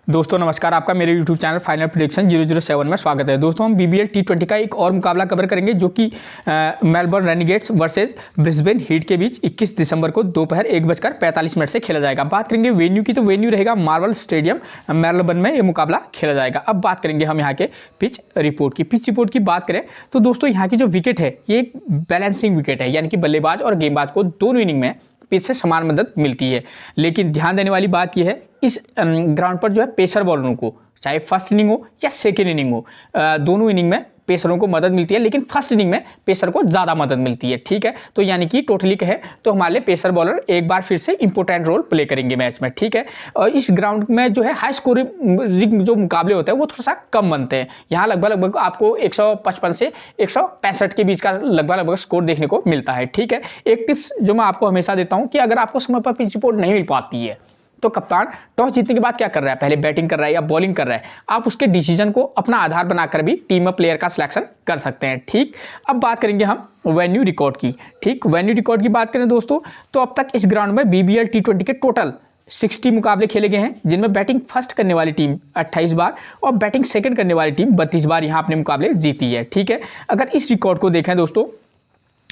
दोस्तों नमस्कार, आपका मेरे YouTube चैनल फाइनल प्रेडिक्शन 007 में स्वागत है। दोस्तों हम BBL T20 का एक और मुकाबला कवर करेंगे जो कि Melbourne Renegades versus Brisbane heat के बीच 21 दिसंबर को दोपहर 1:45 से खेला जाएगा। बात करेंगे वेन्यू की, तो वेन्यू रहेगा मार्वल स्टेडियम मेलबर्न में ये मुकाबला खेला जाएगा। अब बात करेंगे हम यहाँ के पिच रिपोर्ट की। पिच रिपोर्ट की बात करें तो दोस्तों यहाँ की जो विकेट है ये बैलेंसिंग विकेट है, यानी कि बल्लेबाज और गेंदबाज को दोनों इनिंग में पिच से समान मदद मिलती है। लेकिन ध्यान देने वाली बात यह है, इस ग्राउंड पर जो है पेसर बॉलरों को, चाहे फर्स्ट इनिंग हो या सेकेंड इनिंग हो, दोनों इनिंग में पेसरों को मदद मिलती है, लेकिन फर्स्ट इनिंग में पेसर को ज़्यादा मदद मिलती है। ठीक है, तो यानी कि टोटली कहे तो हमारे लिए पेसर बॉलर एक बार फिर से इंपॉर्टेंट रोल प्ले करेंगे मैच में। ठीक है, और इस ग्राउंड में जो है हाई स्कोरिंग जो मुकाबले होते हैं वो थोड़ा सा कम बनते हैं। यहाँ लगभग आपको 155 से 165 के बीच का लगभग स्कोर देखने को मिलता है। ठीक है, एक टिप्स जो मैं आपको हमेशा देता हूँ कि अगर आपको समय पर पिच रिपोर्ट नहीं मिल पाती है तो कप्तान टॉस जीतने के बाद क्या कर रहा है, पहले बैटिंग कर रहा है या बॉलिंग कर रहा है, आप उसके डिसीजन को अपना आधार बनाकर भी टीम में प्लेयर का सिलेक्शन कर सकते हैं। ठीक, अब बात करेंगे हम वेन्यू रिकॉर्ड की। ठीक, वेन्यू रिकॉर्ड की बात करें दोस्तों तो अब तक इस ग्राउंड में BBL T20 के टोटल 60 मुकाबले खेले गए हैं, जिनमें बैटिंग फर्स्ट करने वाली टीम 28 बार और बैटिंग सेकंड करने वाली टीम 32 बार यहाँ अपने मुकाबले जीती है। ठीक है, अगर इस रिकॉर्ड को देखें दोस्तों,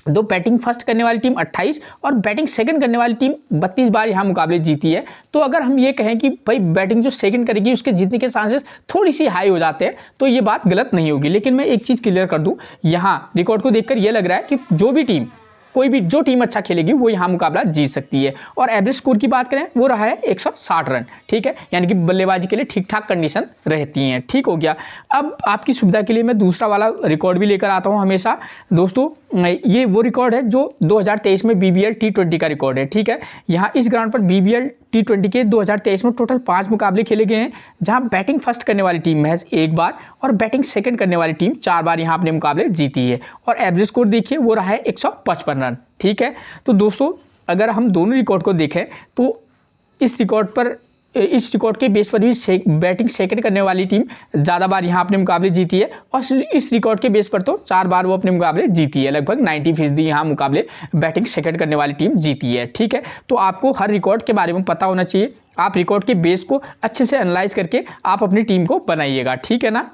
दो बैटिंग फर्स्ट करने वाली टीम 28 और बैटिंग सेकंड करने वाली टीम 32 बार यहाँ मुकाबले जीती है। तो अगर हम ये कहें कि भाई बैटिंग जो सेकंड करेगी उसके जीतने के चांसेस थोड़ी सी हाई हो जाते हैं, तो ये बात गलत नहीं होगी। लेकिन मैं एक चीज़ क्लियर कर दूं, यहाँ रिकॉर्ड को देखकर ये लग रहा है कि जो भी टीम, कोई भी जो टीम अच्छा खेलेगी वो यहाँ मुकाबला जीत सकती है। और एवरेज स्कोर की बात करें वो रहा है 160 रन। ठीक है, यानी कि बल्लेबाजी के लिए ठीक ठाक कंडीशन रहती हैं। ठीक हो गया। अब आपकी सुविधा के लिए मैं दूसरा वाला रिकॉर्ड भी लेकर आता हूँ हमेशा दोस्तों। ये वो रिकॉर्ड है जो 2023 में BBL T20 का रिकॉर्ड है। ठीक है, यहाँ इस ग्राउंड पर BBL T20 के 2023 में टोटल 5 मुकाबले खेले गए हैं, जहां बैटिंग फर्स्ट करने वाली टीम महज एक बार और बैटिंग सेकंड करने वाली टीम 4 बार यहां अपने मुकाबले जीती है। और एवरेज स्कोर देखिए वो रहा है 155 रन। ठीक है, तो दोस्तों अगर हम दोनों रिकॉर्ड को देखें तो इस रिकॉर्ड के बेस पर भी बैटिंग सेकंड करने वाली टीम ज़्यादा बार यहाँ अपने मुकाबले जीती है, और इस रिकॉर्ड के बेस पर तो 4 बार वो अपने मुकाबले जीती है। लगभग 90% यहाँ मुकाबले बैटिंग सेकंड करने वाली टीम जीती है। ठीक है, तो आपको हर रिकॉर्ड के बारे में पता होना चाहिए। आप रिकॉर्ड के बेस को अच्छे से एनालाइज करके आप अपनी टीम को बनाइएगा। ठीक है ना,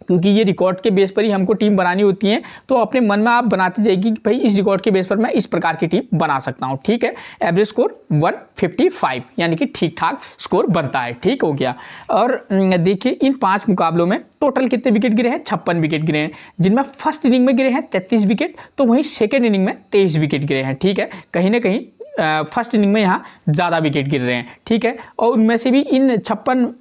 क्योंकि ये रिकॉर्ड के बेस पर ही हमको टीम बनानी होती है, तो अपने मन में आप बनाते जाइए कि भाई इस रिकॉर्ड के बेस पर मैं इस प्रकार की टीम बना सकता हूँ। ठीक है, एवरेज स्कोर 155 यानी कि ठीक ठाक स्कोर बनता है। ठीक हो गया। और देखिए इन 5 मुकाबलों में टोटल कितने विकेट गिरे हैं, 56 विकेट गिरे हैं, जिनमें फर्स्ट इनिंग में गिरे हैं 33 विकेट, तो वहीं सेकेंड इनिंग में 23 विकेट गिरे हैं। ठीक है, कहीं ना कहीं फर्स्ट इनिंग में यहाँ ज़्यादा विकेट गिर रहे हैं। ठीक है, और उनमें से भी इन 56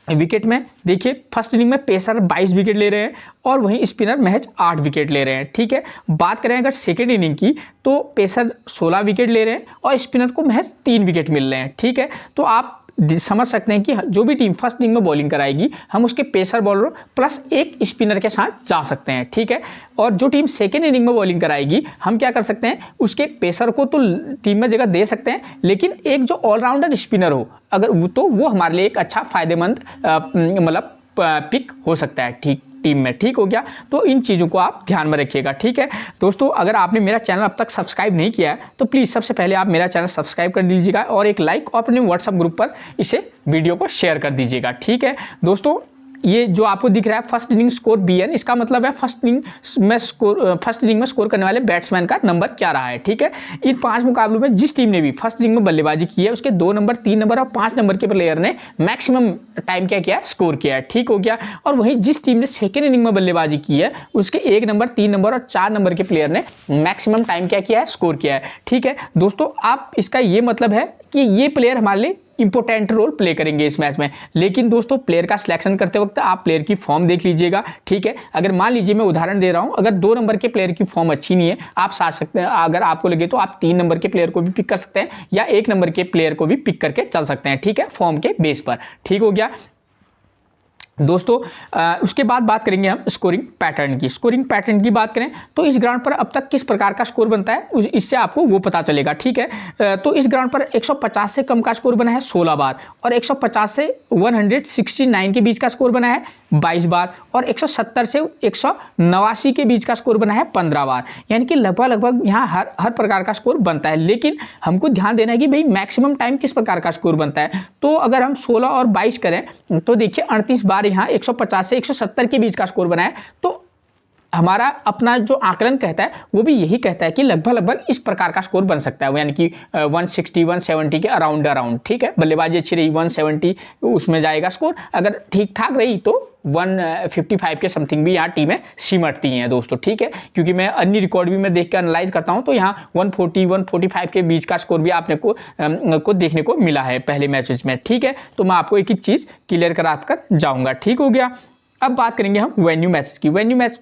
विकेट में देखिए फर्स्ट इनिंग में पेसर 22 विकेट ले रहे हैं और वहीं स्पिनर महज 8 विकेट ले रहे हैं। ठीक है, बात करें अगर सेकेंड इनिंग की तो पेसर 16 विकेट ले रहे हैं और स्पिनर को महज 3 विकेट मिल रहे हैं। ठीक है, तो आप समझ सकते हैं कि जो भी टीम फर्स्ट इनिंग में बॉलिंग कराएगी हम उसके पेसर बॉलर प्लस एक स्पिनर के साथ जा सकते हैं। ठीक है, और जो टीम सेकेंड इनिंग में बॉलिंग कराएगी हम क्या कर सकते हैं, उसके पेसर को तो टीम में जगह दे सकते हैं, लेकिन एक जो ऑलराउंडर स्पिनर हो अगर तो वो हमारे लिए एक अच्छा फायदेमंद मतलब पिक हो सकता है। ठीक, टीम में। ठीक हो गया, तो इन चीज़ों को आप ध्यान में रखिएगा। ठीक है दोस्तों, अगर आपने मेरा चैनल अब तक सब्सक्राइब नहीं किया है तो प्लीज़ सबसे पहले आप मेरा चैनल सब्सक्राइब कर दीजिएगा और एक लाइक और अपने व्हाट्सएप ग्रुप पर इसे वीडियो को शेयर कर दीजिएगा। ठीक है दोस्तों, ये जो आपको दिख रहा है फर्स्ट इनिंग स्कोर BN, इसका मतलब है फर्स्ट इनिंग में स्कोर करने वाले बैट्समैन का नंबर क्या रहा है। ठीक है, इन 5 मुकाबलों में जिस टीम ने भी फर्स्ट इनिंग में बल्लेबाजी की है उसके 2 नंबर, 3 नंबर और 5 नंबर के प्लेयर ने मैक्सिमम टाइम क्या किया है, स्कोर किया है। ठीक हो गया, और वहीं जिस टीम ने सेकेंड इनिंग में बल्लेबाजी की है उसके 1 नंबर, 3 नंबर और 4 नंबर के प्लेयर ने मैक्सिमम टाइम क्या किया है, स्कोर किया है। ठीक है दोस्तों, आप इसका ये मतलब है कि ये प्लेयर हमारे लिए इंपॉर्टेंट रोल प्ले करेंगे इस मैच में। लेकिन दोस्तों प्लेयर का सिलेक्शन करते वक्त आप प्लेयर की फॉर्म देख लीजिएगा। ठीक है, अगर मान लीजिए मैं उदाहरण दे रहा हूं, अगर 2 नंबर के प्लेयर की फॉर्म अच्छी नहीं है, आप साथ सकते हैं, अगर आपको लगे तो आप 3 नंबर के प्लेयर को भी पिक कर सकते हैं या 1 नंबर के प्लेयर को भी पिक करके चल सकते हैं। ठीक है, फॉर्म के बेस पर। ठीक हो गया दोस्तों, उसके बाद बात करेंगे हम स्कोरिंग पैटर्न की। स्कोरिंग पैटर्न की बात करें तो इस ग्राउंड पर अब तक किस प्रकार का स्कोर बनता है इससे आपको वो पता चलेगा। ठीक है, तो इस ग्राउंड पर 150 से कम का स्कोर बना है 16 बार और 150 से 169 के बीच का स्कोर बना है 22 बार और 170 से 189 के बीच का स्कोर बना है 15 बार। यानी कि लगभग यहाँ हर प्रकार का स्कोर बनता है। लेकिन हमको ध्यान देना है कि भाई मैक्सिमम टाइम किस प्रकार का स्कोर बनता है। तो अगर हम 16 और 22 करें तो देखिए 38 बार यहाँ 150 से 170 के बीच का स्कोर बना है। तो हमारा अपना जो आकलन कहता है वो भी यही कहता है कि लगभग इस प्रकार का स्कोर बन सकता है, यानी कि 160 170 के अराउंड। ठीक है, बल्लेबाजी अच्छी रही 170 उसमें जाएगा स्कोर, अगर ठीक ठाक रही तो 155 के समथिंग भी यहाँ टीमें सिमटती हैं दोस्तों। ठीक है, क्योंकि मैं अन्य रिकॉर्ड भी मैं देख कर एनालाइज करता हूँ तो यहाँ 140 145 के बीच का स्कोर भी आपने को देखने को मिला है पहले मैचेस में। ठीक है, तो मैं आपको एक एक चीज़ क्लियर करा कर जाऊँगा। ठीक हो गया। अब बात करेंगे हम वेन्यू मैचेस की। वेन्यू मैच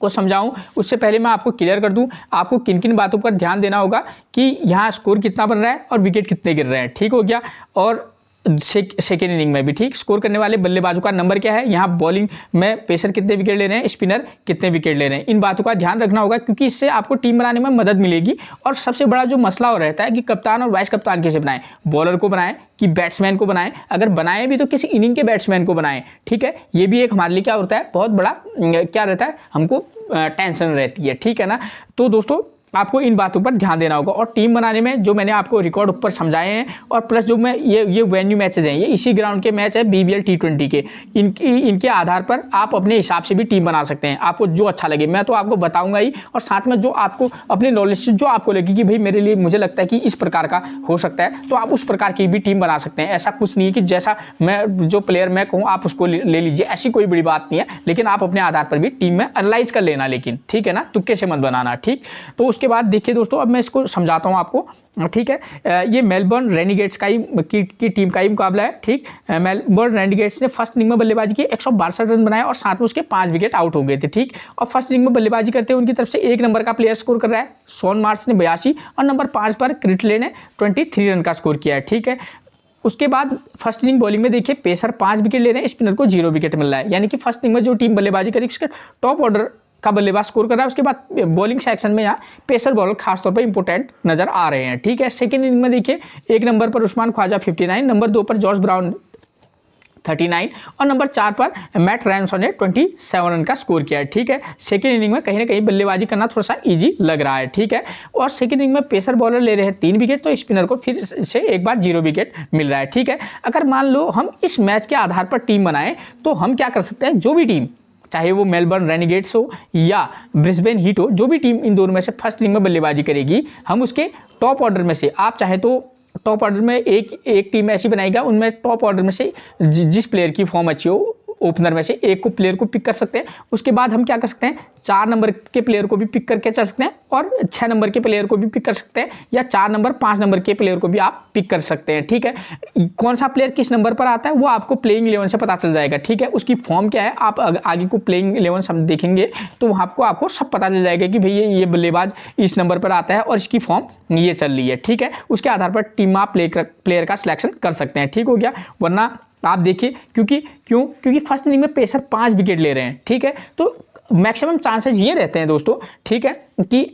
को समझाऊं उससे पहले मैं आपको क्लियर कर दूं आपको किन किन बातों पर ध्यान देना होगा कि यहाँ स्कोर कितना बन रहा है और विकेट कितने गिर रहे हैं। ठीक हो गया। और सेकेंड इनिंग में भी ठीक स्कोर करने वाले बल्लेबाजों का नंबर क्या है, यहाँ बॉलिंग में पेसर कितने विकेट ले रहे हैं, स्पिनर कितने विकेट ले रहे हैं, इन बातों का ध्यान रखना होगा क्योंकि इससे आपको टीम बनाने में मदद मिलेगी। और सबसे बड़ा जो मसला हो रहता है कि कप्तान और वाइस कप्तान कैसे बनाएं, बॉलर को बनाएं कि बैट्समैन को बनाएं, अगर बनाएं भी तो किसी इनिंग के बैट्समैन को बनाएं। ठीक है, ये भी एक हमारे लिए क्या होता है, बहुत बड़ा क्या रहता है, हमको टेंशन रहती है। ठीक है ना। तो दोस्तों आपको इन बातों पर ध्यान देना होगा। और टीम बनाने में जो मैंने आपको रिकॉर्ड ऊपर समझाए हैं और प्लस जो मैं ये वेन्यू मैचेज हैं, ये इसी ग्राउंड के मैच है BBL T20 के, इनके आधार पर आप अपने हिसाब से भी टीम बना सकते हैं, आपको जो अच्छा लगे। मैं तो आपको बताऊंगा ही और साथ में जो आपको अपने नॉलेज से जो आपको लगे कि भाई मेरे लिए मुझे लगता है कि इस प्रकार का हो सकता है तो आप उस प्रकार की भी टीम बना सकते हैं। ऐसा कुछ नहीं है कि जैसा मैं जो प्लेयर मैं कहूँ आप उसको ले लीजिए, ऐसी कोई बड़ी बात नहीं है। लेकिन आप अपने आधार पर भी टीम में एनालाइज कर लेना, लेकिन ठीक है ना, तुक्के से मत बनाना। ठीक, तो उसके बाद देखिए दोस्तों अब मैं इसको समझाता हूं आपको। ठीक है, ये मेलबर्न रेनिगेट्स का ही की टीम का ही मुकाबला है। ठीक, मेलबर्न रेनिगेट्स ने फर्स्ट इनिंग में बल्लेबाजी की, 162 रन बनाए और साथ में उसके 5 विकेट आउट हो गए थे। ठीक, और फर्स्ट इनिंग में बल्लेबाजी करते हुए उनकी तरफ से 1 नंबर का प्लेयर स्कोर कर रहा है, शॉन मार्श ने 82 और नंबर 5 पर क्रिटले ने 23 रन का स्कोर किया है। ठीक है, उसके बाद फर्स्ट इनिंग बॉलिंग में देखिए पेसर 5 विकेट ले रहे हैं, स्पिनर को 0 विकेट मिल रहा है। यानी कि फर्स्ट इनिंग में जो टीम बल्लेबाजी करेगी उसके टॉप ऑर्डर का बल्लेबाज स्कोर कर रहा है। उसके बाद बॉलिंग सेक्शन में यहाँ पेसर बॉलर खासतौर पर इंपोर्टेंट नजर आ रहे हैं। ठीक है, सेकंड इनिंग में देखिए 1 नंबर पर उस्मान ख्वाजा 59, नंबर 2 पर जॉर्ज ब्राउन 39 और नंबर 4 पर मैट रैनसो ने 27 रन का स्कोर किया है। ठीक है, सेकंड इनिंग में कहीं ना कहीं बल्लेबाजी करना थोड़ा सा इजी लग रहा है। ठीक है, और सेकंड इनिंग में पेसर बॉलर ले रहे हैं 3 विकेट तो स्पिनर को फिर से एक बार 0 विकेट मिल रहा है। ठीक है, अगर मान लो हम इस मैच के आधार पर टीम बनाएं तो हम क्या कर सकते हैं, जो भी टीम चाहे वो मेलबर्न रेनिगेट्स हो या ब्रिस्बेन हीट हो, जो भी टीम इन दोनों में से फर्स्ट इनिंग में बल्लेबाजी करेगी हम उसके टॉप ऑर्डर में से, आप चाहे तो टॉप ऑर्डर में एक टीम ऐसी बनाएगा उनमें टॉप ऑर्डर में से जिस प्लेयर की फॉर्म अच्छी हो ओपनर में से एक को प्लेयर को पिक कर सकते हैं। उसके बाद हम क्या कर सकते हैं, 4 नंबर के प्लेयर को भी पिक करके चल सकते हैं और 6 नंबर के प्लेयर को भी पिक कर सकते हैं या 4 नंबर 5 नंबर के प्लेयर को भी आप पिक कर सकते हैं। ठीक है, कौन सा प्लेयर किस नंबर पर आता है वो आपको प्लेइंग 11 से पता चल जाएगा। ठीक है, उसकी फॉर्म क्या है, आप आगे को प्लेइंग 11 हम देखेंगे तो आपको सब पता चल जाएगा कि भाई ये बल्लेबाज इस नंबर पर आता है और इसकी फॉर्म ये चल रही है। ठीक है, उसके आधार पर टीम आप प्लेयर का सिलेक्शन कर सकते हैं। ठीक हो गया, वरना आप देखिए क्योंकि फर्स्ट इनिंग में पेसर 5 विकेट ले रहे हैं। ठीक है, तो मैक्सिमम चांसेस ये रहते हैं दोस्तों, ठीक है, कि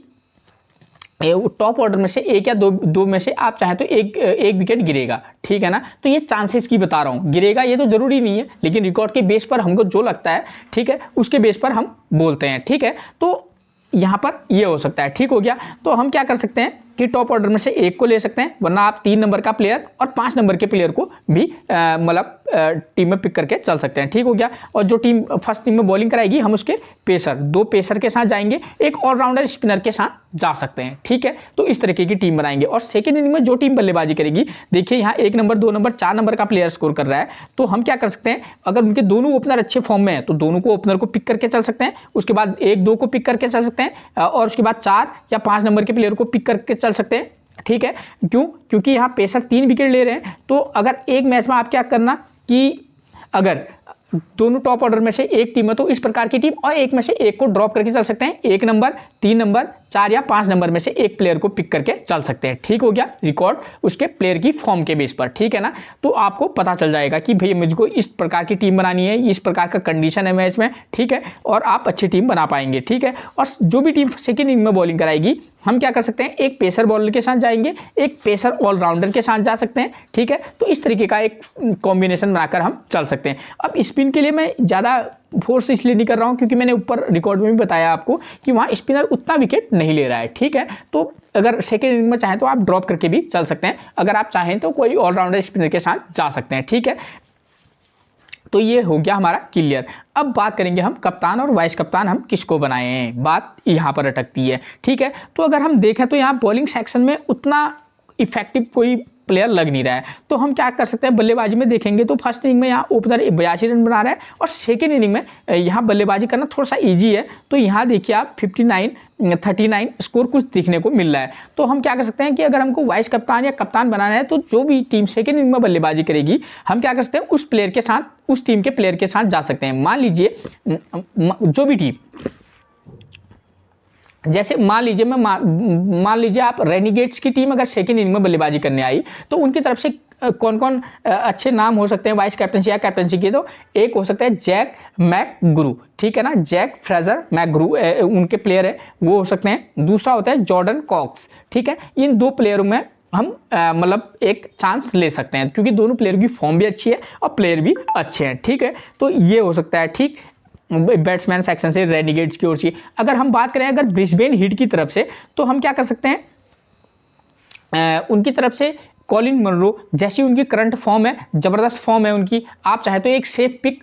टॉप ऑर्डर में से एक या दो में से आप चाहें तो एक विकेट गिरेगा। ठीक है ना, तो ये चांसेस की बता रहा हूँ, गिरेगा ये तो जरूरी नहीं है लेकिन रिकॉर्ड के बेस पर हमको जो लगता है, ठीक है, उसके बेस पर हम बोलते हैं। ठीक है, तो यहाँ पर ये हो सकता है। ठीक हो गया, तो हम क्या कर सकते हैं कि टॉप ऑर्डर में से एक को ले सकते हैं, वरना आप 3 नंबर का प्लेयर और 5 नंबर के प्लेयर को भी मतलब टीम में पिक करके चल सकते हैं। ठीक हो गया, और जो टीम फर्स्ट टीम में बॉलिंग कराएगी हम उसके पेसर 2 पेसर के साथ जाएंगे, एक ऑलराउंडर स्पिनर के साथ जा सकते हैं। ठीक है, तो इस तरीके की टीम बनाएंगे। और सेकेंड इनिंग में जो टीम बल्लेबाजी करेगी, देखिए यहाँ 1 नंबर 2 नंबर 4 नंबर का प्लेयर स्कोर कर रहा है, तो हम क्या कर सकते हैं, अगर उनके दोनों ओपनर अच्छे फॉर्म में है तो दोनों को ओपनर को पिक करके चल सकते हैं, उसके बाद 1-2 को पिक करके चल सकते हैं और उसके बाद 4 या 5 नंबर के प्लेयर को पिक करके चल सकते हैं। ठीक है, क्योंकि यहाँ पेसर 3 विकेट ले रहे हैं, तो अगर एक मैच में आप क्या करना कि अगर दोनों टॉप ऑर्डर में से एक टीम है तो इस प्रकार की टीम और एक में से एक को ड्रॉप करके चल सकते हैं, 1 नंबर 3 नंबर 4 या 5 नंबर में से एक प्लेयर को पिक करके चल सकते हैं। ठीक हो गया, रिकॉर्ड उसके प्लेयर की फॉर्म के बेस पर, ठीक है ना। तो आपको पता चल जाएगा कि भाई मुझको इस प्रकार की टीम बनानी है, इस प्रकार का कंडीशन है मैच में, ठीक है, और आप अच्छी टीम बना पाएंगे, ठीक है। और जो भी टीम सेकेंड इनिंग में बॉलिंग कराएगी, हम क्या कर सकते हैं, एक पेसर बॉलर के साथ जाएंगे, एक पेसर ऑलराउंडर के साथ जा सकते हैं, ठीक है। तो इस तरीके का एक कॉम्बिनेशन बनाकर हम चल सकते हैं। अब स्पिन के लिए मैं ज़्यादा फोर्स इसलिए नहीं कर रहा हूं क्योंकि मैंने ऊपर रिकॉर्ड में भी बताया आपको कि वहां स्पिनर उतना विकेट नहीं ले रहा है, ठीक है। तो अगर सेकेंड इनिंग में चाहें तो आप ड्रॉप करके भी चल सकते हैं, अगर आप चाहें तो कोई ऑलराउंडर स्पिनर के साथ जा सकते हैं, ठीक है। तो ये हो गया हमारा क्लियर। अब बात करेंगे हम कप्तान और वाइस कप्तान हम किसको बनाए हैं, बात यहाँ पर अटकती है, ठीक है। तो अगर हम देखें तो यहाँ बॉलिंग सेक्शन में उतना इफेक्टिव कोई प्लेयर लग नहीं रहा है, तो हम क्या कर सकते हैं, बल्लेबाजी में देखेंगे तो फर्स्ट इनिंग में यहाँ ओपनर 82 रन बना रहा है और सेकेंड इनिंग में यहाँ बल्लेबाजी करना थोड़ा सा इजी है। तो यहाँ देखिए आप 39 स्कोर कुछ देखने को मिल रहा है। तो हम क्या कर सकते हैं कि अगर हमको वाइस कप्तान या कप्तान बनाना है तो जो भी टीम सेकेंड इनिंग में बल्लेबाजी करेगी, हम क्या कर सकते हैं, उस प्लेयर के साथ, उस टीम के प्लेयर के साथ जा सकते हैं। मान लीजिए जो भी टीम, जैसे मान लीजिए आप रेनिगेट्स की टीम अगर सेकेंड इनिंग में बल्लेबाजी करने आई तो उनकी तरफ से कौन कौन अच्छे नाम हो सकते हैं वाइस कैप्टनसी या कैप्टनसी के, तो एक हो सकता है जैक मैकग्रू, ठीक है ना, जैक फ्रेजर मैकग्रू उनके प्लेयर है, वो हो सकते हैं। दूसरा होता है जॉर्डन कॉक्स, ठीक है। इन दो प्लेयरों में हम मतलब एक चांस ले सकते हैं क्योंकि दोनों प्लेयर की फॉर्म भी अच्छी है और प्लेयर भी अच्छे हैं, ठीक है। तो ये हो सकता है, ठीक, बैट्समैन सेक्शन से रेनिगेट्स की ओर से। अगर हम बात करें अगर ब्रिस्बेन हीट की तरफ से, तो हम क्या कर सकते हैं, उनकी तरफ से कॉलिन मनरो, जैसी उनकी करंट फॉर्म है, ज़बरदस्त फॉर्म है उनकी, आप चाहे तो एक सेफ पिक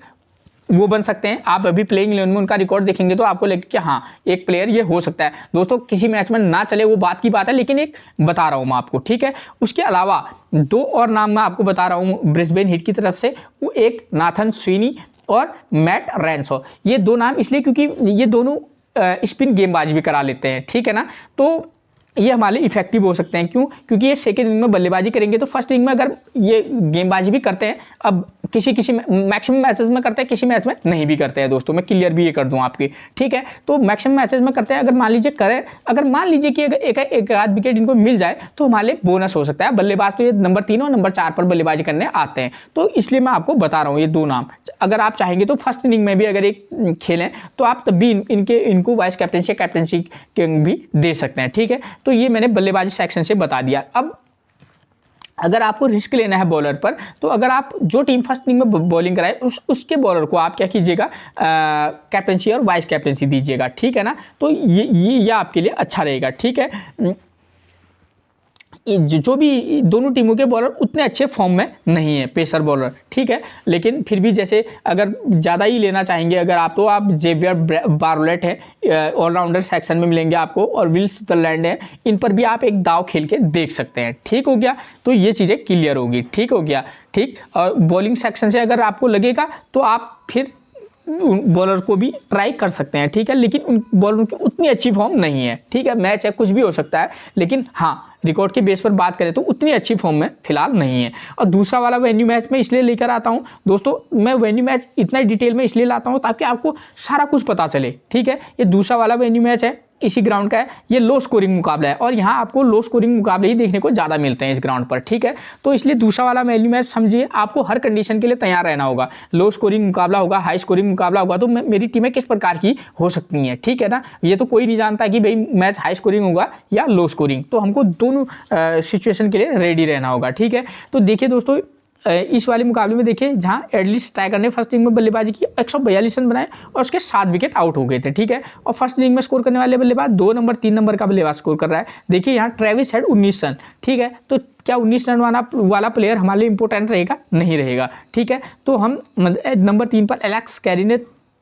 वो बन सकते हैं। आप अभी प्लेइंग 11 में उनका रिकॉर्ड देखेंगे तो आपको लगेगा कि हाँ एक प्लेयर ये हो सकता है। दोस्तों किसी मैच में ना चले वो बात की बात है, लेकिन एक बता रहा हूँ मैं आपको, ठीक है। उसके अलावा 2 और नाम मैं आपको बता रहा हूँ ब्रिस्बेन हीट की तरफ से, वो एक नाथन स्वीनी और मैट रैंसो। ये 2 नाम इसलिए क्योंकि ये दोनों स्पिन गेंदबाजी भी करा लेते हैं, ठीक है ना। तो ये हमारे इफेक्टिव हो सकते हैं, क्यों, क्योंकि ये सेकेंड इनिंग में बल्लेबाजी करेंगे तो फर्स्ट इनिंग में अगर ये गेंदबाजी भी करते हैं, अब किसी मैक्सिमम मैचेस में करते हैं, किसी मैच में नहीं भी करते हैं। दोस्तों मैं क्लियर भी ये कर दूं आपकी, ठीक है। तो मैक्सिमम मैचेस में करते हैं, अगर मान लीजिए करें, अगर मान लीजिए कि एक आध विकेट इनको मिल जाए तो हमारे लिए बोनस हो सकता है। बल्लेबाज तो ये नंबर 3 और नंबर 4 पर बल्लेबाजी करने आते हैं, तो इसलिए मैं आपको बता रहा हूँ ये 2 नाम। अगर आप चाहेंगे तो फर्स्ट इनिंग में भी अगर एक खेलें तो आप तब भी इनको वाइस कैप्टनसी या कैप्टनसी भी दे सकते हैं, ठीक है। तो ये मैंने बल्लेबाजी सेक्शन से बता दिया। अब अगर आपको रिस्क लेना है बॉलर पर, तो अगर आप जो टीम फर्स्ट इनिंग में बॉलिंग कराए उसके बॉलर को आप क्या कीजिएगा, कैप्टनसी और वाइस कैप्टनसी दीजिएगा, ठीक है ना। तो ये आपके लिए अच्छा रहेगा, ठीक है। जो भी दोनों टीमों के बॉलर उतने अच्छे फॉर्म में नहीं है, पेसर बॉलर, ठीक है। लेकिन फिर भी जैसे अगर ज़्यादा ही लेना चाहेंगे अगर आप, तो आप जेवियर बारोलेट है ऑलराउंडर सेक्शन में मिलेंगे आपको, और विल सदरलैंड है, इन पर भी आप एक दाव खेल के देख सकते हैं, ठीक हो गया। तो ये चीज़ें क्लियर होगी, ठीक हो गया, ठीक। और बॉलिंग सेक्शन से अगर आपको लगेगा तो आप फिर बॉलर को भी ट्राई कर सकते हैं, ठीक है। लेकिन उन बॉलर की उतनी अच्छी फॉर्म नहीं है, ठीक है। मैच है, कुछ भी हो सकता है, लेकिन हाँ रिकॉर्ड के बेस पर बात करें तो उतनी अच्छी फॉर्म में फिलहाल नहीं है। और दूसरा वाला वेन्यू मैच में इसलिए लेकर आता हूं दोस्तों, मैं वेन्यू मैच इतना डिटेल में इसलिए लाता हूं ताकि आपको सारा कुछ पता चले, ठीक है। ये दूसरा वाला वेन्यू मैच है, इसी ग्राउंड का है, ये लो स्कोरिंग मुकाबला है और यहाँ आपको लो स्कोरिंग मुकाबले ही देखने को ज़्यादा मिलते हैं इस ग्राउंड पर, ठीक है। तो इसलिए दूसरा वाला वेन्यू मैच समझिए आपको हर कंडीशन के लिए तैयार रहना होगा। लो स्कोरिंग मुकाबला होगा, हाई स्कोरिंग मुकाबला होगा, तो मेरी टीमें किस प्रकार की हो सकती हैं, ठीक है ना। ये तो कोई नहीं जानता कि भाई मैच हाई स्कोरिंग होगा या लो स्कोरिंग, तो हमको दोनों सिचुएशन के लिए रेडी रहना होगा, ठीक है। तो देखिए दोस्तों इस वाले मुकाबले में देखिए जहां एडली स्ट्राइकर ने फर्स्ट इनिंग में बल्लेबाजी की, 142 रन बनाए और उसके 7 विकेट आउट हो गए थे, ठीक है। और फर्स्ट इनिंग में स्कोर करने वाले बल्लेबाज 2 नंबर 3 नंबर का बल्लेबाज स्कोर कर रहा है। देखिए यहाँ ट्रेविस हेड 19 रन, ठीक है। तो क्या 19 रन वाला प्लेयर हमारे लिए इंपॉर्टेंट रहेगा? नहीं रहेगा, ठीक है। तो हम नंबर 3 पर एलेक्स कैरी ने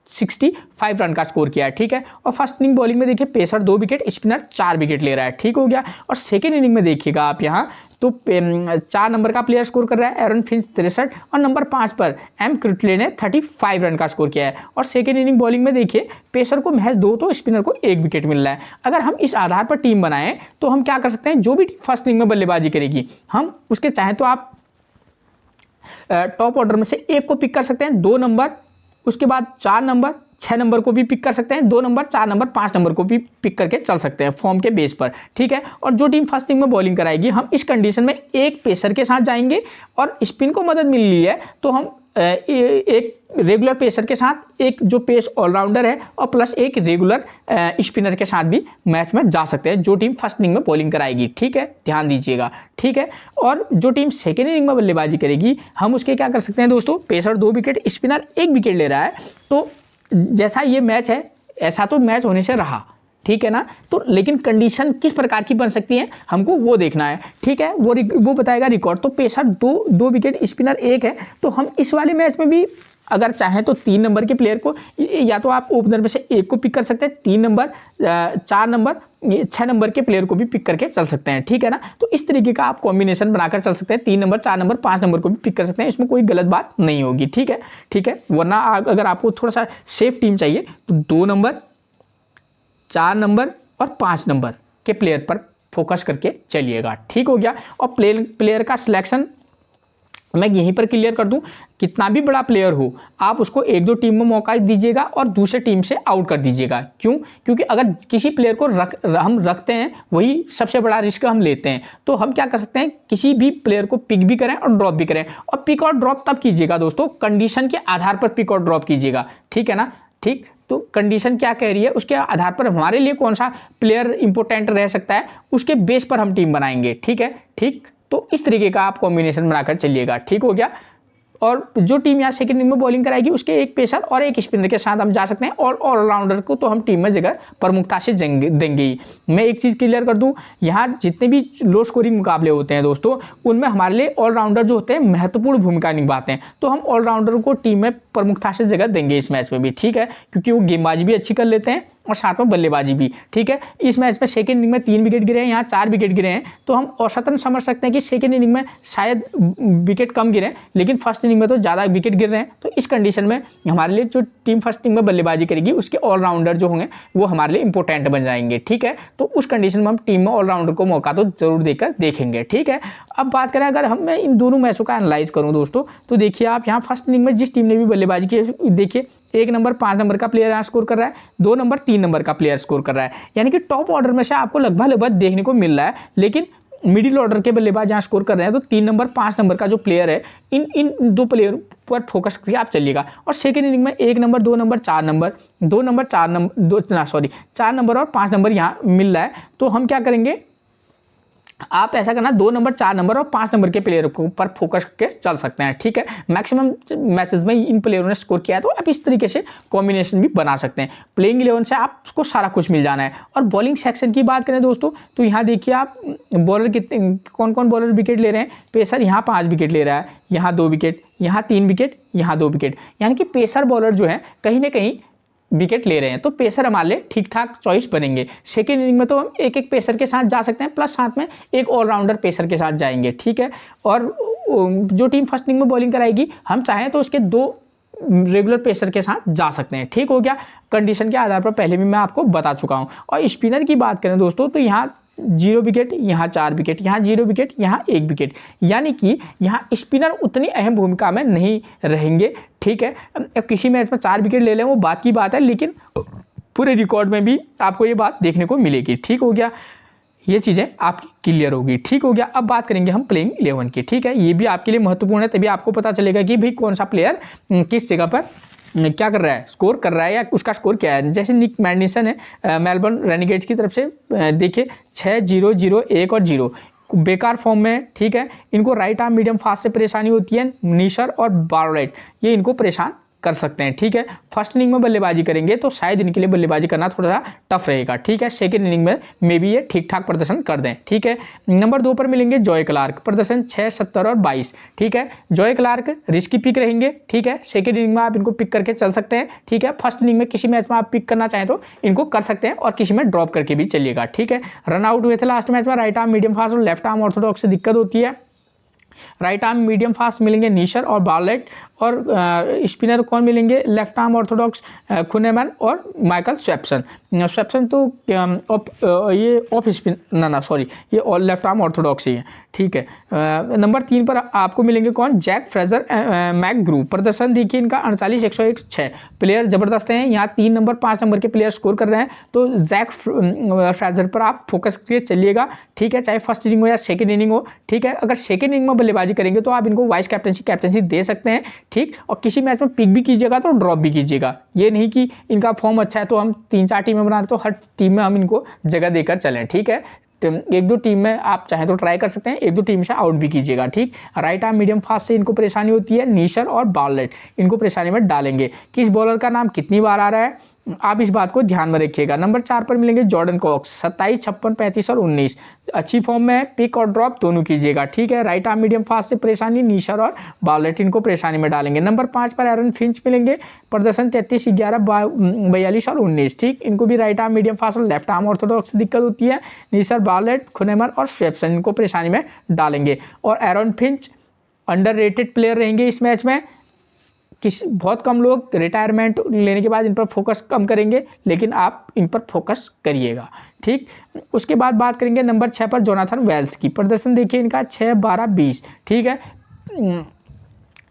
65 रन का स्कोर किया है, ठीक है। और फर्स्ट इनिंग बॉलिंग में देखिए पेसर 2 विकेट, स्पिनर 4 विकेट ले रहा है, ठीक हो गया। और सेकेंड इनिंग में देखिएगा आप यहाँ तो 4 नंबर का प्लेयर स्कोर कर रहा है एरन फिंच 63, और नंबर 5 पर एम क्रिटले ने 35 रन का स्कोर किया है। और सेकेंड इनिंग बॉलिंग में देखिए पेसर को महज 2 तो स्पिनर को 1 विकेट मिल रहा है। अगर हम इस आधार पर टीम बनाएं तो हम क्या कर सकते हैं, जो भी टीम फर्स्ट इनिंग में बल्लेबाजी करेगी हम उसके चाहें तो आप टॉप ऑर्डर में से एक को पिक कर सकते हैं, 2 नंबर उसके बाद 4 नंबर 6 नंबर को भी पिक कर सकते हैं, 2 नंबर 4 नंबर 5 नंबर को भी पिक करके चल सकते हैं फॉर्म के बेस पर, ठीक है। और जो टीम फर्स्ट इनिंग में बॉलिंग कराएगी, हम इस कंडीशन में एक पेसर के साथ जाएंगे और स्पिन को मदद मिल रही है तो हम एक रेगुलर पेसर के साथ एक जो पेस ऑलराउंडर है और प्लस एक रेगुलर स्पिनर के साथ भी मैच में जा सकते हैं, जो टीम फर्स्ट इनिंग में बॉलिंग कराएगी, ठीक है, ध्यान दीजिएगा, ठीक है। और जो टीम सेकेंड इनिंग में बल्लेबाजी करेगी, हम उसके क्या कर सकते हैं दोस्तों, पेसर 2 विकेट, स्पिनर 1 विकेट ले रहा है, तो जैसा ये मैच है ऐसा तो मैच होने से रहा, ठीक है ना। तो लेकिन कंडीशन किस प्रकार की बन सकती है हमको वो देखना है, ठीक है, वो बताएगा रिकॉर्ड। तो पेसर 2 विकेट, स्पिनर 1 है, तो हम इस वाले मैच में भी अगर चाहें तो 3 नंबर के प्लेयर को, या तो आप ओपनर में से एक को पिक कर सकते हैं, 3 नंबर 4 नंबर 6 नंबर के प्लेयर को भी पिक करके चल सकते हैं, ठीक है ना। तो इस तरीके का आप कॉम्बिनेशन बनाकर चल सकते हैं, 3 नंबर 4 नंबर 5 नंबर को भी पिक कर सकते हैं, इसमें कोई गलत बात नहीं होगी, ठीक है, ठीक है। वरना अगर आपको थोड़ा सा सेफ टीम चाहिए तो 2 नंबर 4 नंबर और 5 नंबर के प्लेयर पर फोकस करके चलिएगा, ठीक हो गया। और प्लेयर का सिलेक्शन मैं यहीं पर क्लियर कर दूं, कितना भी बड़ा प्लेयर हो आप उसको 1-2 टीम में मौका दीजिएगा और दूसरे टीम से आउट कर दीजिएगा। क्यों? क्योंकि अगर किसी प्लेयर को हम रखते हैं, वही सबसे बड़ा रिस्क हम लेते हैं। तो हम क्या कर सकते हैं, किसी भी प्लेयर को पिक भी करें और ड्रॉप भी करें, और पिक और ड्रॉप तब कीजिएगा दोस्तों, कंडीशन के आधार पर पिक और ड्रॉप कीजिएगा, ठीक है ना, ठीक। तो कंडीशन क्या कह रही है उसके आधार पर हमारे लिए कौन सा प्लेयर इंपॉर्टेंट रह सकता है, उसके बेस पर हम टीम बनाएंगे, ठीक है, ठीक। तो इस तरीके का आप कॉम्बिनेशन बनाकर चलिएगा, ठीक हो गया। और जो टीम यहाँ सेकंड इनिंग में बॉलिंग कराएगी उसके एक पेसर और एक स्पिनर के साथ हम जा सकते हैं, और ऑलराउंडर को तो हम टीम में जगह प्रमुखता से देंगे ही। मैं एक चीज़ क्लियर कर दूं, यहाँ जितने भी लो स्कोरिंग मुकाबले होते हैं दोस्तों, उनमें हमारे लिए ऑलराउंडर जो होते हैं महत्वपूर्ण भूमिका निभाते हैं, तो हम ऑलराउंडर को टीम में प्रमुखता से जगह देंगे इस मैच में भी, ठीक है, क्योंकि वो गेंदबाजी भी अच्छी कर लेते हैं और साथ में बल्लेबाजी भी, ठीक है। इस मैच में सेकंड इनिंग में 3 विकेट गिरे हैं, यहाँ 4 विकेट गिरे हैं, तो हम औसतन समझ सकते हैं कि सेकंड इनिंग में शायद विकेट कम गिरे, लेकिन फर्स्ट इनिंग में तो ज़्यादा विकेट गिर रहे हैं। तो इस कंडीशन में हमारे लिए जो टीम फर्स्ट इनिंग में बल्लेबाजी करेगी उसके ऑलराउंडर जो होंगे वो हमारे लिए इंपॉर्टेंट बन जाएंगे, ठीक है। तो उस कंडीशन में हम टीम में ऑलराउंडर को मौका तो जरूर देकर देखेंगे, ठीक है। अब बात करें अगर मैं इन दोनों मैचों का एनालाइज करूँ दोस्तों, तो देखिए आप यहाँ फर्स्ट इनिंग में जिस टीम ने भी बल्लेबाजी की, देखिए 1 नंबर 5 नंबर का प्लेयर यहाँ स्कोर कर रहा है, 2 नंबर 3 नंबर का प्लेयर स्कोर कर रहा है, यानी कि टॉप ऑर्डर में से आपको लगभग देखने को मिल रहा है। लेकिन मिडिल ऑर्डर के बल्लेबाज यहाँ स्कोर कर रहे हैं, तो 3 नंबर 5 नंबर का जो प्लेयर है, इन 2 प्लेयर पर फोकस करके आप चलिएगा। और सेकेंड इनिंग में 1 number 2 number 4 number 2 number 4 number 4 number और 5 नंबर यहाँ मिल रहा है, तो हम क्या करेंगे, आप ऐसा करना 2 नंबर 4 नंबर और 5 नंबर के प्लेयर पर फोकस करके चल सकते हैं, ठीक है। मैक्सिमम मैचेस में इन प्लेयरों ने स्कोर किया है, तो आप इस तरीके से कॉम्बिनेशन भी बना सकते हैं। प्लेइंग 11 से आपको सारा कुछ मिल जाना है। और बॉलिंग सेक्शन की बात करें दोस्तों, तो यहाँ देखिए आप बॉलर कितने कौन कौन बॉलर विकेट ले रहे हैं। पेसर यहाँ 5 विकेट ले रहा है, यहाँ 2 विकेट, यहाँ 3 विकेट, यहाँ 2 विकेट, यानी कि पेसर बॉलर जो है कहीं ना कहीं विकेट ले रहे हैं, तो पेसर हमारे लिए ठीक ठाक चॉइस बनेंगे। सेकेंड इनिंग में तो हम एक एक पेसर के साथ जा सकते हैं, प्लस साथ में एक ऑलराउंडर पेसर के साथ जाएंगे, ठीक है। और जो टीम फर्स्ट इनिंग में बॉलिंग कराएगी, हम चाहें तो उसके 2 रेगुलर पेसर के साथ जा सकते हैं, ठीक हो गया। कंडीशन के आधार पर पहले भी मैं आपको बता चुका हूं। और स्पिनर की बात करें दोस्तों, तो यहाँ 0 विकेट, यहाँ 4 विकेट, यहाँ 0 विकेट, यहाँ 1 विकेट, यानी कि यहाँ स्पिनर उतनी अहम भूमिका में नहीं रहेंगे, ठीक है। अब किसी मैच में 4 विकेट ले लें वो बात की बात है, लेकिन पूरे रिकॉर्ड में भी आपको ये बात देखने को मिलेगी, ठीक हो गया। ये चीज़ें आपकी क्लियर होगी, ठीक हो गया। अब बात करेंगे हम प्लेइंग 11 की, ठीक है। ये भी आपके लिए महत्वपूर्ण है, तभी आपको पता चलेगा कि भाई कौन सा प्लेयर किस जगह पर क्या कर रहा है, स्कोर कर रहा है या उसका स्कोर क्या है। जैसे निक मैडिसन है मेलबर्न रेनिगेट्स की तरफ से, देखिए 6-0-0-1 और 0 बेकार फॉर्म में, ठीक है। इनको राइट आर्म मीडियम फास्ट से परेशानी होती है, नीशर और बारोलाइट ये इनको परेशान कर सकते हैं, ठीक है। फर्स्ट इनिंग में बल्लेबाजी करेंगे तो शायद इनके लिए बल्लेबाजी करना थोड़ा सा टफ रहेगा, ठीक है। सेकंड इनिंग में मे बी ये ठीक ठाक प्रदर्शन कर दें, ठीक है। नंबर 2 पर मिलेंगे जॉय क्लार्क, प्रदर्शन 6, 17 और 22, ठीक है। जॉय क्लार्क रिस्की पिक रहेंगे, ठीक है। सेकंड इनिंग में आप इनको पिक करके चल सकते हैं, ठीक है। फर्स्ट इनिंग में किसी मैच में आप पिक करना चाहें तो इनको कर सकते हैं, और किसी में ड्रॉप करके भी चलिएगा, ठीक है। रन आउट हुए थे लास्ट मैच में राइट आर्म मीडियम फास्ट और लेफ्ट आर्म ऑर्थोडॉक्स से दिक्कत होती है। राइट आर्म मीडियम फास्ट मिलेंगे नीशर और बार्लेट, और स्पिनर कौन मिलेंगे, लेफ्ट आर्म ऑर्थोडॉक्स खुनेमैन और माइकल स्वैप्सन। स्वैप्सन तो ये ऑफ स्पिन ना सॉरी, ये लेफ्ट आर्म ऑर्थोडॉक्स ही है, ठीक है। नंबर 3 पर आपको मिलेंगे कौन, जैक फ्रेजर मैकग्रू। प्रदर्शन देखिए इनका 48, 101, 6 प्लेयर जबरदस्त हैं। यहाँ 3 नंबर 5 नंबर के प्लेयर स्कोर कर रहे हैं, तो जैक फ्रेजर पर आप फोकस करके चलिएगा, ठीक है, चाहे फर्स्ट इनिंग हो या सेकंड इनिंग हो, ठीक है। अगर सेकंड इनिंग में बल्लेबाजी करेंगे तो आप इनको वाइस कैप्टनसी दे सकते हैं, ठीक। और किसी मैच में पिक भी कीजिएगा तो ड्रॉप भी कीजिएगा, ये नहीं कि इनका फॉर्म अच्छा है तो हम 3-4 टीमें बना रहे तो हर टीम में हम इनको जगह देकर चलें, ठीक है। एक दो टीम में आप चाहें तो ट्राई कर सकते हैं, एक दो टीम से आउट भी कीजिएगा, ठीक। राइट आर्म मीडियम फास्ट से इनको परेशानी होती है, नीशर और बार्लेट इनको परेशानी में डालेंगे। किस बॉलर का नाम कितनी बार आ रहा है, आप इस बात को ध्यान में रखिएगा। नंबर 4 पर मिलेंगे जॉर्डन कॉक्स, 27, 56, 35 और 19 अच्छी फॉर्म में, पिक और ड्रॉप दोनों कीजिएगा, ठीक है। राइट आर्म मीडियम फास्ट से परेशानी, नीशर और बार्लेट इनको परेशानी में डालेंगे। नंबर 5 पर एरन फिंच मिलेंगे, प्रदर्शन 33, 11, 42 और 19, ठीक। इनको भी राइट आर्म मीडियम फास्ट और लेफ्ट आर्म ऑर्थोडॉक्स दिक्कत होती है। नीशर, बार्लेट, खुनेमर और स्वैप्सन इनको परेशानी में डालेंगे। और एरन फिंच अंडररेटेड प्लेयर रहेंगे इस मैच में, बहुत कम लोग रिटायरमेंट लेने के बाद इन पर फोकस कम करेंगे, लेकिन आप इन पर फोकस करिएगा, ठीक। उसके बाद बात करेंगे नंबर 6 पर जोनाथन वेल्स की। प्रदर्शन देखिए इनका 6, 12, 20, ठीक है।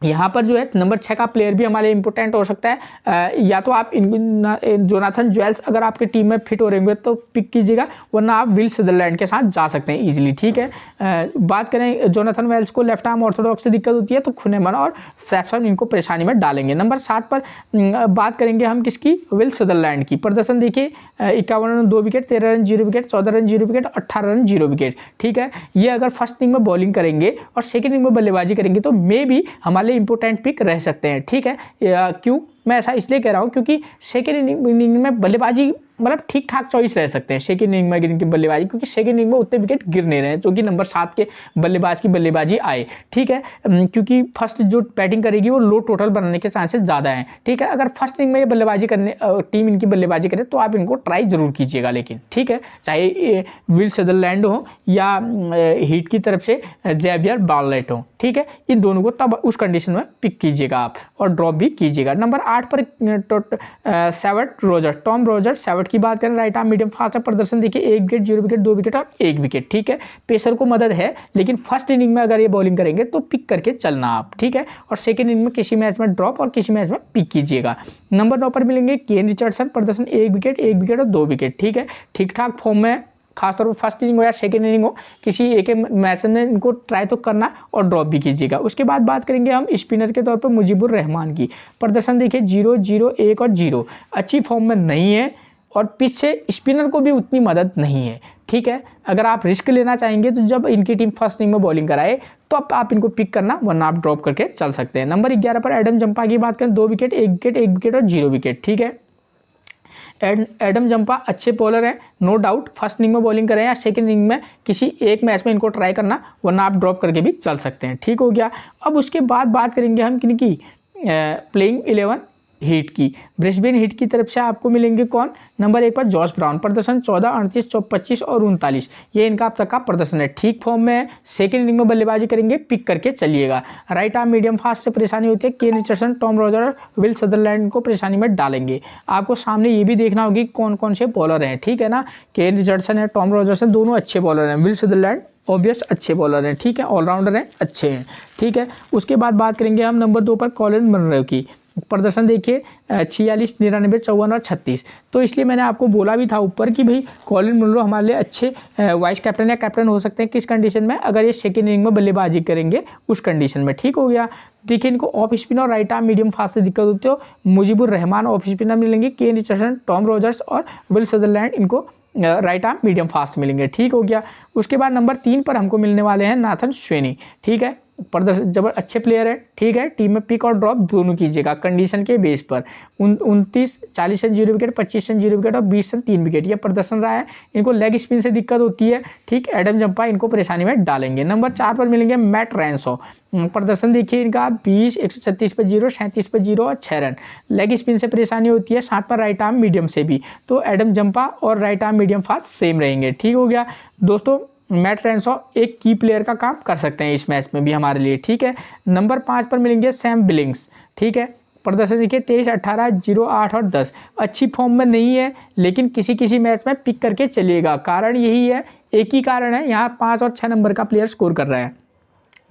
यहाँ पर जो है नंबर 6 का प्लेयर भी हमारे इंपॉर्टेंट हो सकता है, या तो आप जोनाथन ज्वेल्स अगर आपके टीम में फिट हो रहेंगे तो पिक कीजिएगा, वरना आप विल सदरलैंड के साथ जा सकते हैं इजीली, ठीक है। बात करें जोनाथन वेल्स को लेफ्ट आर्म ऑर्थोडॉक्स से दिक्कत होती है तो खुनेमन और स्वैप्सन इनको परेशानी में डालेंगे। नंबर 7 पर बात करेंगे हम किसकी, विल सदरलैंड की। प्रदर्शन देखिए 51 run 2 wicket, 13 run 0 wicket, 14 run 0 wicket, 18 run 0 wicket, ठीक है। ये अगर फर्स्ट इनिंग में बॉलिंग करेंगे और सेकेंड इनिंग में बल्लेबाजी करेंगे तो मे भी हमारे इंपॉर्टेंट पिक रह सकते हैं, ठीक है। क्यों मैं ऐसा इसलिए कह रहा हूं क्योंकि सेकेंड इनिंग में बल्लेबाजी मतलब ठीक ठाक चॉइस रह सकते हैं सेकेंड इनिंग में इनकी बल्लेबाजी, क्योंकि सेकेंड इनिंग में उतने विकेट गिर नहीं रहे हैं जो कि नंबर 7 के बल्लेबाज की बल्लेबाजी आए, ठीक है। क्योंकि फर्स्ट जो बैटिंग करेगी वो लो टोटल बनाने के चांसेस ज़्यादा हैं, ठीक है। अगर फर्स्ट इनिंग में ये बल्लेबाजी करने टीम इनकी बल्लेबाजी करे तो आप इनको ट्राई जरूर कीजिएगा, लेकिन ठीक है, चाहे विल सदरलैंड हो या हीट की तरफ से जेवियर बार्लेट हो, ठीक है। इन दोनों को तब उस कंडीशन में पिक कीजिएगा आप और ड्रॉप भी कीजिएगा। नंबर 8 पर Savart Roger, Tom Roger Savart की बात करें, राइट आर्म मीडियम फास्ट प्रदर्शन देखिए 1 विकेट, 0 विकेट, 2 विकेट और 1 विकेट, ठीक है। पेसर को मदद है, लेकिन फर्स्ट इनिंग में अगर ये बॉलिंग करेंगे तो पिक करके चलना आप, ठीक है। और सेकंड इनिंग में किसी मैच में ड्रॉप और किसी मैच में पिक कीजिएगा। नंबर 9 पर मिलेंगे केन रिचर्डसन, प्रदर्शन 1 विकेट, 1 विकेट और 2 विकेट, ठीक है। ठीक ठाक फॉर्म में, खासतौर पर फर्स्ट इनिंग हो या सेकंड इनिंग हो, किसी एक मैच में इनको ट्राई तो करना और ड्रॉप भी कीजिएगा। उसके बाद बात करेंगे हम स्पिनर के तौर पर मुजीबुर रहमान की। प्रदर्शन देखिए 0, 0, 1 और 0, अच्छी फॉर्म में नहीं है और पिच से स्पिनर को भी उतनी मदद नहीं है, ठीक है। अगर आप रिस्क लेना चाहेंगे तो जब इनकी टीम फर्स्ट इनिंग में बॉलिंग कराए तो अब आप इनको पिक करना, वरना आप ड्रॉप करके चल सकते हैं। नंबर 11 पर एडम जंपा की बात करें, 2 विकेट, 1 विकेट, 1 विकेट और 0 विकेट, ठीक है। एडम जंपा अच्छे बॉलर हैं, नो डाउट। फर्स्ट इनिंग में बॉलिंग करें या सेकंड इनिंग में किसी एक मैच में इनको ट्राई करना, वरना आप ड्रॉप करके भी चल सकते हैं, ठीक हो गया। अब उसके बाद बात करेंगे हम किनकी, प्लेइंग 11 हीट की। ब्रिस्बेन हीट की तरफ से आपको मिलेंगे कौन, नंबर 1 पर जॉस ब्राउन, प्रदर्शन 14, 38, 25 और 39, ये इनका अब तक का प्रदर्शन है, ठीक फॉर्म में है। सेकंड इनिंग में बल्लेबाजी करेंगे, पिक करके चलिएगा। राइट आर्म मीडियम फास्ट से परेशानी होती है, केन रिचर्डसन, टॉम रोजर और विल सदरलैंड को परेशानी में डालेंगे। आपको सामने ये भी देखना होगी कौन कौन से बॉलर हैं, ठीक है ना। केन रिचर्डसन है, टॉम रोजर है, दोनों अच्छे बॉलर हैं। विल सदरलैंड ऑब्वियस अच्छे बॉलर हैं, ठीक है, ऑलराउंडर हैं, अच्छे हैं, ठीक है। उसके बाद बात करेंगे हम नंबर 2 पर कॉलिन मनरो की। प्रदर्शन देखिए 46, 99, 54 और 36, तो इसलिए मैंने आपको बोला भी था ऊपर कि भाई कॉलिन मुनरो हमारे लिए अच्छे वाइस कैप्टन या कैप्टन हो सकते हैं, किस कंडीशन में, अगर ये सेकेंड इनिंग में बल्लेबाजी करेंगे उस कंडीशन में, ठीक हो गया। देखिए इनको ऑफ स्पिन और राइट आर्म मीडियम फास्ट से दिक्कत होती है, मुजीबुर रहमान ऑफ स्पिनर मिलेंगे, केन रिचर्डसन, टॉम रोजर्स और विल सदरलैंड इनको राइट आर्म मीडियम फास्ट मिलेंगे, ठीक हो गया। उसके बाद नंबर 3 पर हमको मिलने वाले हैं नाथन स्वेनी, ठीक है। प्रदर्शन जबर अच्छे प्लेयर है, ठीक है। टीम में पिक और ड्रॉप दोनों कीजिएगा कंडीशन के बेस पर। 29, 40 रन 0 विकेट, 25 रन 0 विकेट और 20 रन 3 विकेट, ये प्रदर्शन रहा है। इनको लेग स्पिन से दिक्कत होती है, ठीक। एडम जंपा इनको परेशानी में डालेंगे। नंबर 4 पर मिलेंगे मैट रैनसो, प्रदर्शन देखिए इनका 20, 136 पर 0, 37 पर 0 और 6 रन। लेग स्पिन से परेशानी होती है, 7 पर राइट आर्म मीडियम से भी, तो एडम जंपा और right arm medium fast same रहेंगे, ठीक हो गया दोस्तों। मैट रेनशॉ एक की प्लेयर का काम कर सकते हैं इस मैच में भी हमारे लिए, ठीक है। नंबर 5 पर मिलेंगे सैम बिलिंग्स, ठीक है। प्रदर्शन देखिए 23, 18, 0, 8 और 10। अच्छी फॉर्म में नहीं है, लेकिन किसी किसी मैच में पिक करके चलिएगा। कारण यही है, एक ही कारण है, यहाँ 5 और 6 नंबर का प्लेयर स्कोर कर रहे हैं,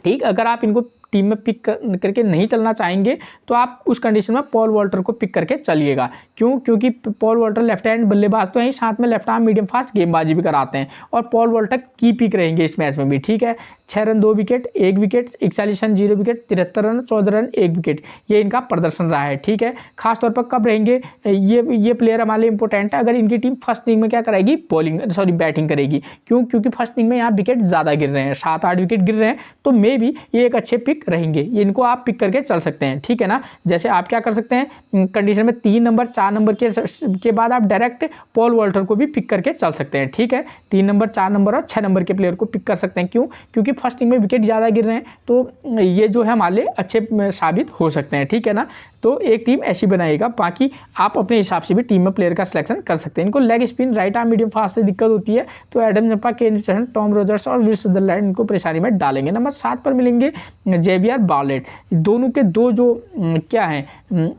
ठीक। अगर आप इनको टीम में पिक करके नहीं चलना चाहेंगे तो आप उस कंडीशन में पॉल वॉल्टर को पिक करके चलिएगा। क्यों? क्योंकि पॉल वॉल्टर लेफ्ट हैंड बल्लेबाज तो हैं, साथ में लेफ्ट आर्म मीडियम फास्ट गेंदबाजी भी कराते हैं, और पॉल वॉल्टर की पिक रहेंगे इस मैच में भी, ठीक है। 6 run 2 wicket, 1 wicket, 41 run 0 wicket, 73 run 14 run 1 wicket, ये इनका प्रदर्शन रहा है, ठीक है। खासतौर पर कब रहेंगे ये प्लेयर हमारे लिए इंपॉर्टेंट है अगर इनकी टीम फर्स्ट इनिंग में क्या करेगी, बैटिंग करेगी। क्यों? क्योंकि फर्स्ट इनिंग में यहाँ विकेट ज़्यादा गिर रहे हैं, 7-8 विकेट गिर रहे हैं, तो मे भी ये एक अच्छे पिक रहेंगे, इनको आप पिक करके चल सकते हैं, ठीक है ना। जैसे आप क्या कर सकते हैं, कंडीशन में 3 नंबर 4 नंबर के बाद आप डायरेक्ट पॉल वॉल्टर को भी पिक करके चल सकते हैं, ठीक है। 3 नंबर 4 नंबर और 6 नंबर के प्लेयर को पिक कर सकते हैं। क्यों? क्योंकि फर्स्ट इनिंग में विकेट ज़्यादा गिर रहे हैं, तो ये जो है हमारे लिए अच्छे साबित हो सकते हैं, ठीक है ना। तो एक टीम ऐसी बनाएगा, बाकी आप अपने हिसाब से भी टीम में प्लेयर का सिलेक्शन कर सकते हैं। इनको leg spin, right arm medium fast से दिक्कत होती है, तो एडम जंपा, केन रिचर्डसन, टॉम रॉजर्स और विल सदरलैंड इनको परेशानी में डालेंगे। नंबर 7 पर मिलेंगे जेवियर बार्लेट। दोनों के दो जो क्या हैं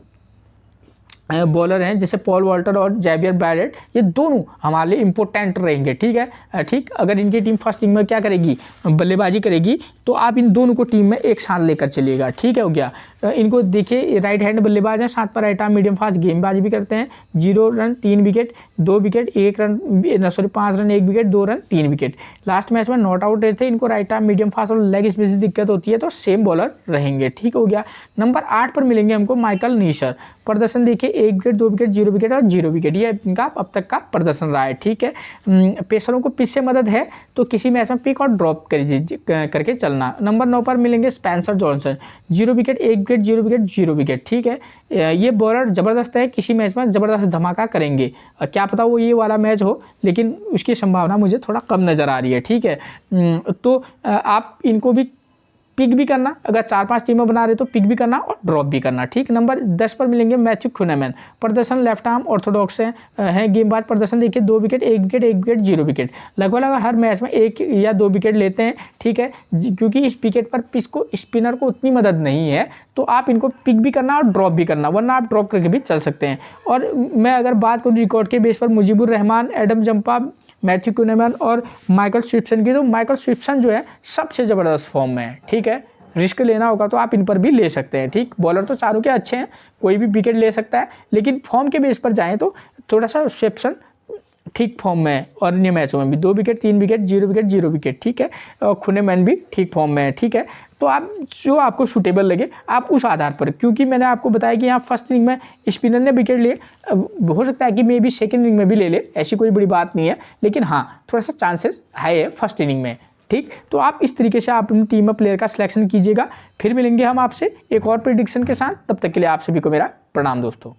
बॉलर हैं, जैसे पॉल वॉल्टर और जेवियर बार्लेट, ये दोनों हमारे लिए इंपॉर्टेंट रहेंगे, ठीक है, ठीक। अगर इनकी टीम फर्स्ट इनिंग में क्या करेगी, बल्लेबाजी करेगी, तो आप इन दोनों को टीम में एक साथ लेकर चलिएगा, ठीक है, हो गया। इनको देखिए राइट हैंड बल्लेबाज हैं, 7 पर राइट आर्म मीडियम फास्ट गेंदबाजी भी करते हैं। 0 run 3 wicket, 2 wicket, 5 run 1 wicket, 2 run 3 wicket. Last match में नॉट आउट रहे थे। इनको राइट आर्म मीडियम फास्ट और लेग स्पिन से दिक्कत होती है, तो सेम बॉलर रहेंगे, ठीक हो गया। नंबर 8 पर मिलेंगे हमको माइकल नीशर। प्रदर्शन देखिए 1 विकेट, 2 विकेट, 0 विकेट और 0 विकेट, ये इनका अब तक का प्रदर्शन रहा है, ठीक है। पेसरों को पिच से मदद है, तो किसी मैच में पिक और ड्रॉप करके चलना। नंबर 9 पर मिलेंगे Spencer Johnson. 0 wicket, 1 wicket, 0 wicket, 0 wicket, ठीक है। ये बॉलर ज़बरदस्त है, किसी मैच में ज़बरदस्त धमाका करेंगे। क्या पता वो ये वाला मैच हो, लेकिन उसकी संभावना मुझे थोड़ा कम नज़र आ रही है, ठीक है। तो आप इनको भी पिक भी करना, अगर 4-5 टीमें बना रहे तो पिक भी करना और ड्रॉप भी करना, ठीक। नंबर 10 पर मिलेंगे मैथ्यू कुनेमैन। प्रदर्शन लेफ्ट आर्म ऑर्थोडॉक्स हैं गेंदबाज। प्रदर्शन देखिए 2 विकेट, 1 विकेट, 1 विकेट, 0 विकेट, लगभग हर मैच में 1 या 2 विकेट लेते हैं, ठीक है। क्योंकि इस विकेट पर पिच को स्पिनर को उतनी मदद नहीं है, तो आप इनको पिक भी करना और ड्रॉप भी करना, वरना आप ड्रॉप करके भी चल सकते हैं। और मैं अगर बात करूँ रिकॉर्ड के बेस पर, Mujeebur Rahman, Adam Zampa, Matthew Kuhnemann और माइकल स्विफ्टसन की, तो माइकल स्विफ्टसन जो है सबसे ज़बरदस्त फॉर्म में है, ठीक है। रिस्क लेना होगा तो आप इन पर भी ले सकते हैं, ठीक। बॉलर तो चारों के अच्छे हैं, कोई भी विकेट ले सकता है, लेकिन फॉर्म के बेस पर जाएं तो थोड़ा सा स्विफ्टसन ठीक फॉर्म में है, और अन्य मैचों में भी 2 विकेट, 3 विकेट, 0 विकेट, 0 विकेट, ठीक है। और कुनेमैन भी ठीक फॉर्म में है, ठीक है। तो आप जो आपको सूटेबल लगे आप उस आधार पर, क्योंकि मैंने आपको बताया कि यहाँ फर्स्ट इनिंग में स्पिनर ने विकेट लिए, हो सकता है कि मे भी सेकेंड इनिंग में भी ले ले, ऐसी कोई बड़ी बात नहीं है, लेकिन हाँ थोड़ा सा चांसेस है फर्स्ट इनिंग में, ठीक। तो आप इस तरीके से आप अपनी टीम में प्लेयर का सिलेक्शन कीजिएगा। फिर मिलेंगे हम आपसे एक और प्रेडिक्शन के साथ, तब तक के लिए आप सभी को मेरा प्रणाम दोस्तों।